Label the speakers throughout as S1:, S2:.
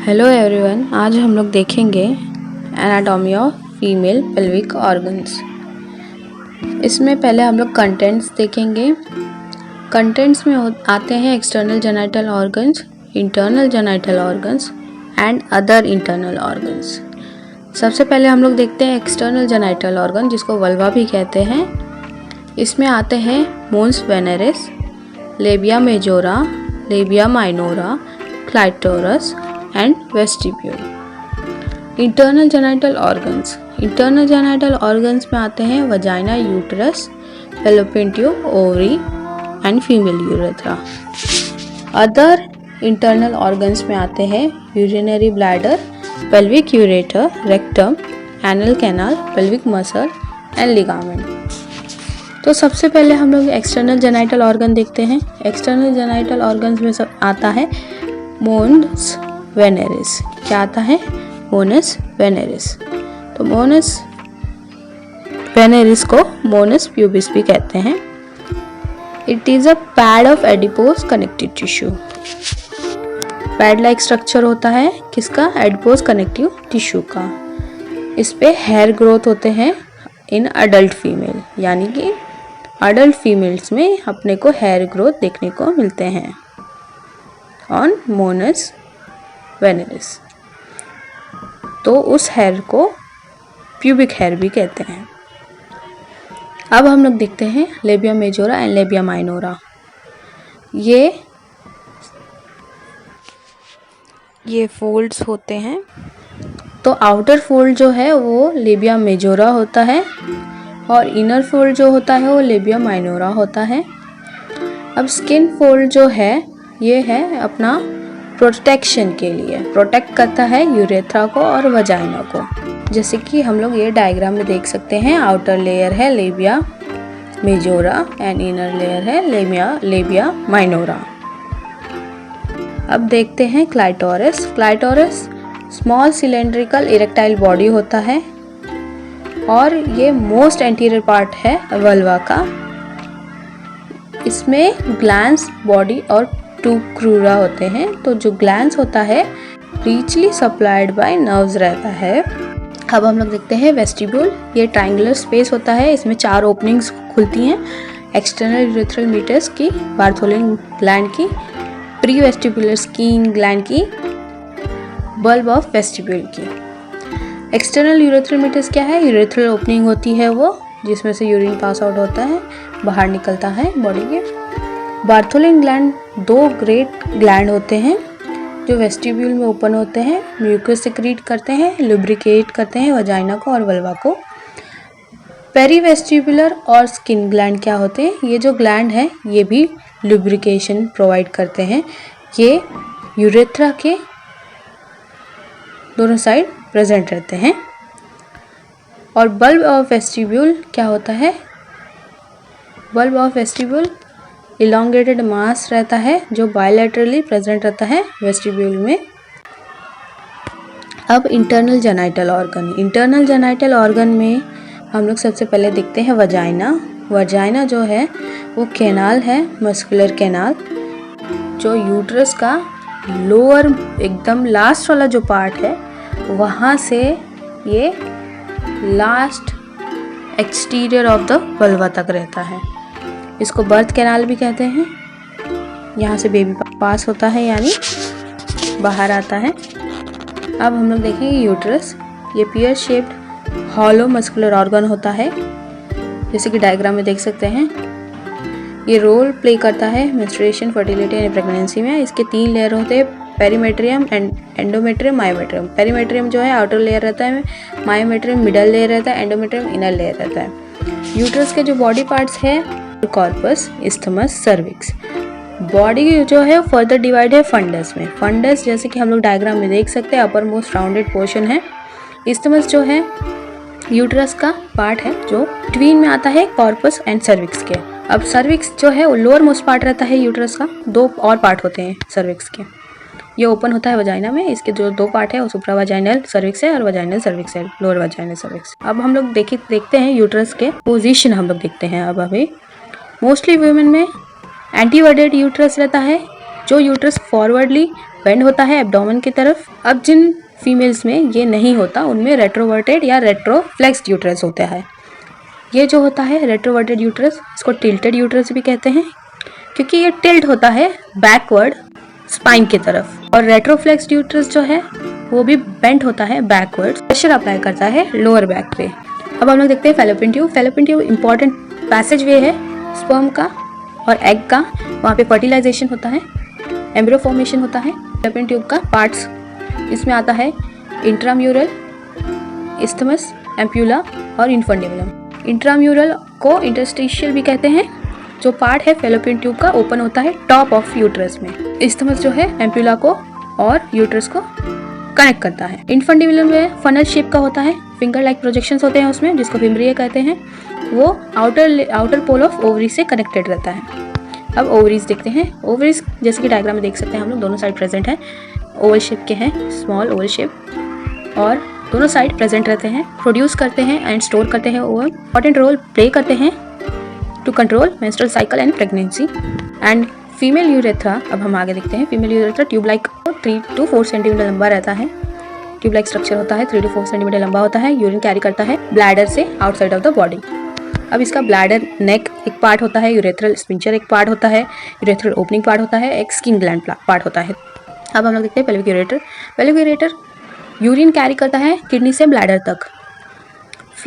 S1: Hello everyone, आज हम लोग देखेंगे anatomy of female pelvic organs. इसमें पहले हम लोग कंटेंट्स देखेंगे। कंटेंट्स में आते हैं external genital organs, internal genital organs and other internal organs. सबसे पहले हम लोग देखते हैं एक्सटर्नल जेनिटल ऑर्गन, जिसको वल्वा भी कहते हैं। इसमें आते हैं mons veneris, labia majora, labia minora, clitoris and vestibule. Internal genital organs, internal genital organs में आते हैं vagina, uterus, fallopian tube, ovary and female urethra. Other internal organs में आते हैं urinary bladder, pelvic ureter, rectum, anal canal, pelvic muscle and ligament. तो सबसे पहले हम लोग एक्सटर्नल जेनिटल ऑर्गन देखते हैं। एक्सटर्नल जेनिटल ऑर्गन्स में सब आता है मोन्स वेनेरिस। क्या आता है? मोनस वेनेरिस। तो मोनस वेनेरिस को मोनस प्यूबिस भी कहते हैं। It is a pad of adipose connective tissue. Pad like structure होता है किसका? एडिपोज कनेक्टिव टिश्यू का। इस पे हेयर ग्रोथ होते हैं इन अडल्ट फीमेल, यानी कि अडल्ट फीमेल्स में अपने को हेयर ग्रोथ देखने को मिलते हैं ऑन मोनस वेनेरिस। तो उस हेयर को प्यूबिक हेयर भी कहते हैं। अब हम लोग देखते हैं labia majora and labia minora. ये फोल्ड्स होते हैं। तो आउटर फोल्ड जो है वो लेबिया मेजोरा होता है और इनर फोल्ड जो होता है वो लेबिया माइनोरा होता है। अब स्किन फोल्ड जो है ये है अपना प्रोटेक्शन के लिए, प्रोटेक्ट करता है यूरेथ्रा को और वजाइना को। जैसे कि हम लोग ये डायग्राम में देख सकते हैं, आउटर लेयर है labia majora and inner layer है लेबिया माइनोरा। अब देखते हैं clitoris. Clitoris small cylindrical erectile body होता है और ये मोस्ट एंटीरियर पार्ट है वल्वा का। इसमें ग्लैंड्स, बॉडी और टू क्रूरा होते हैं। तो जो ग्लैंड्स होता है रीचली सप्लाइड बाय नर्व्स रहता है। अब हम लोग देखते हैं वेस्टिब्यूल। ये ट्रायंगुलर स्पेस होता है, इसमें 4 ओपनिंग्स खुलती हैं। एक्सटर्नल यूरेथ्रल मीटर्स की, बार्थोलिन ग्लैंड की, प्री वेस्टिबुलर स्कीइंग ग्लैंड की, बल्ब ऑफ वेस्टिब्यूल की। एक्सटर्नल यूरेथ्रल मीटर्स क्या है? यूरेथ्रल ओपनिंग होती है वो, जिसमें से यूरिन पास आउट होता है, बाहर निकलता है बॉडी के। बार्थोलिन ग्लैंड 2 ग्रेट ग्लैंड होते हैं जो वेस्टिब्यूल में ओपन होते हैं, म्यूकस सिक्रीट करते हैं, लुब्रिकेट करते हैं वजाइना को और वल्वा को। पेरीवेस्टिबुलर और स्किन ग्लैंड क्या होते हैं? ये जो ग्लैंड है ये भी लुब्रिकेशन प्रोवाइड करते हैं। ये यूरेथ्रा के दोनों साइड प्रेजेंट रहते हैं। और बल्ब ऑफ वेस्टिब्यूल क्या होता है? बल्ब ऑफ वेस्टिब्यूल इलोंगेटेड मास रहता है जो बायलैटरली प्रेजेंट रहता है वेस्टिब्यूल में। अब internal genital organ. Internal genital organ में हम लोग सबसे पहले देखते हैं वजाइना। वजाइना जो है वो कैनाल है, मस्कुलर कैनाल, जो यूट्रस का लोअर एकदम लास्ट वाला जो पार्ट है वहाँ से ये last exterior of the vulva तक रहता है। इसको बर्थ कैनाल भी कहते हैं। यहाँ से बेबी पास होता है, यानी बाहर आता है। अब हम लोग देखेंगे यूट्रस। ये pear shaped hollow muscular organ होता है, जैसे कि डायग्राम में देख सकते हैं। ये रोल प्ले करता है मेंस्ट्रुएशन, फर्टिलिटी एंड प्रेगनेंसी में। इसके 3 लेयर होते हैं, पेरीमेट्रियम, एंडोमेट्रियम, मायोमेट्रियम। पेरीमेट्रियम जो है आउटर लेयर रहता है, मायोमेट्रियम मिडल लेयर रहता है, एंडोमेट्रियम इनर लेयर रहता है। यूट्रस के जो बॉडी पार्ट्स है कॉर्पस, इस्थमस, सर्विक्स। बॉडी जो है फर्दर डिवाइड है फंडस में। फंडस जैसे कि हम लोग डायग्राम में देख सकते हैं अपर मोस्ट राउंडेड पोर्शन है। इस्थमस जो है यूट्रस का पार्ट है जो ट्वीन में आता है कॉर्पस एंड सर्विक्स के। अब सर्विक्स जो है वो लोअर मोस्ट पार्ट रहता है यूट्रस का। 2 और पार्ट होते हैं सर्विक्स के। ये ओपन होता है वजाइना में। इसके जो 2 पार्ट है वो सुप्रा वजाइनल सर्विक्स है और वजाइनल सर्विक्स है, लोअर वजाइनल सर्विक्स। अब हम लोग देखते हैं यूट्रस के पोजीशन। हम लोग देखते हैं अब अभी मोस्टली वुमेन में एंटीवर्टेड यूट्रस रहता है, जो यूट्रस फॉरवर्डली बेंड होता है एब्डोमेन की तरफ। अब जिन फीमेल्स में ये नहीं होता उनमें रेट्रोवर्टेड या रेट्रोफ्लेक्स्ड यूट्रस होता है। ये जो होता है रेट्रोवर्टेड यूट्रस, इसको टिल्टेड यूट्रस भी कहते हैं क्योंकि ये टिल्ट होता है बैकवर्ड स्पाइन की तरफ। और रेट्रोफ्लेक्स्ड यूट्रस जो है वो भी बेंट होता है बैकवर्ड, प्रेशर अप्लाई करता है लोअर बैक पे। अब हम लोग देखते हैं fallopian tube. Fallopian tube important passage वे है स्पर्म का और एग का। वहाँ पे फर्टिलाइजेशन होता है, एम्ब्रियो फॉर्मेशन होता है। फैलोपियन ट्यूब का पार्ट्स इसमें आता है इंट्राम्यूरल, इस्थमस, एम्प्यूला और इन्फंडिबुलम। इंट्राम्यूरल को इंटरस्टिशियल भी कहते हैं। जो पार्ट है फैलोपियन ट्यूब का ओपन होता है टॉप ऑफ यूट्रस में। इस्थमस जो है एम्प्यूला को और यूट्रस को कनेक्ट करता है। इन्फंडिबुलम में फनल शेप का होता है, फिंगर लाइक प्रोजेक्शंस होते हैं उसमें, जिसको फिम्ब्रिया कहते हैं। वो आउटर पोल ऑफ ओवरी से कनेक्टेड रहता है। अब ओवरीज देखते हैं। ओवरीज जैसे कि डायग्राम में देख सकते हैं हम लोग, दोनों साइड प्रेजेंट है, ओवल शेप के हैं, स्मॉल ओवल शेप, और दोनों साइड प्रेजेंट रहते हैं, प्रोड्यूस करते हैं एंड स्टोर करते हैं ओवम। इंपॉर्टेंट रोल प्ले करते हैं to control menstrual cycle and pregnancy. And female urethra, अब हम आगे देखते हैं। Female urethra tube like 3 to 4 centimetre लंबा रहता है। ट्यूब लाइक स्ट्रक्चर होता है, 3 to 4 सेंटीमीटर लंबा होता है। यूरिन कैरी करता है ब्लैडर से आउटसाइड ऑफ द बॉडी। अब इसका ब्लैडर नेक एक पार्ट होता है, यूरेथ्रल स्पिंचर एक पार्ट होता है, यूरेथ्रल ओपनिंग पार्ट होता है, एक स्किन ग्लैंड पार्ट होता है। अब हम लोग देखते हैं pelvic ureter. Pelvic ureter urine carry करता है किडनी से ब्लैडर तक।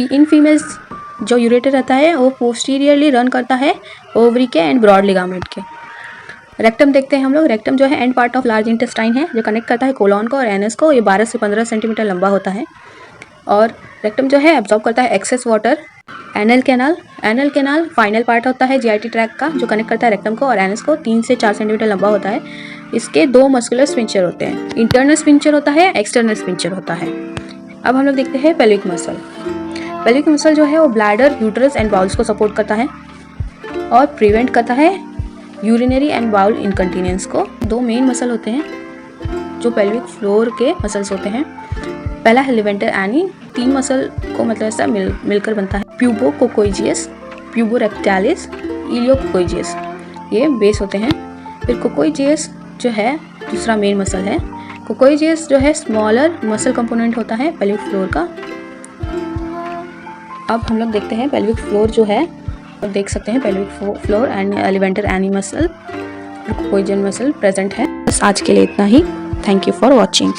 S1: इन फीमेल्स जो यूरेटर रहता है वो पोस्टीरियरली रन करता है ओवरी के एंड ब्रॉड लिगामेंट के। रेक्टम देखते हैं हम लोग। रेक्टम जो है and part of large intestine है, जो कनेक्ट करता है कोलॉन को और एनस को। ये 12 से 15 सेंटीमीटर लंबा होता है और रेक्टम जो है एब्जॉर्ब करता है excess water. Anal canal final part होता है जीआईटी ट्रैक का, जो कनेक्ट करता है रेक्टम को और एनस को। 3 से 4 सेंटीमीटर लंबा होता है। इसके 2 मस्कुलर स्पिंचर होते हैं, इंटरनल स्पिंचर होता है, एक्सटर्नल स्पिंचर होता है। अब हम लोग देखते हैं पेल्विक मसल। पेल्विक मसल जो है वो ब्लैडर, यूट्रस एंड बाउल्स को सपोर्ट करता है और प्रिवेंट करता है यूरिनरी एंड बाउल इनकंटीनेंस को। 2 मेन मसल होते हैं जो पेल्विक फ्लोर के मसल्स होते हैं। पहला है लिवेंटर एनी, 3 मसल को मतलब ऐसा मिलकर बनता है। प्यूबो कोकोइजियस, प्यूबो रेक्टालिस, इलियो कोकोइजियस, ये बेस होते हैं। फिर कोकोइजियस जो है दूसरा मेन मसल है। कोकोइजियस जो है स्मॉलर मसल कंपोनेंट होता है पेल्विक फ्लोर का। अब हम लोग देखते हैं पेल्विक फ्लोर जो है, और देख सकते हैं pelvic floor and levator ani muscle, coccygeus muscle present है। बस आज के लिए इतना ही। Thank you for watching.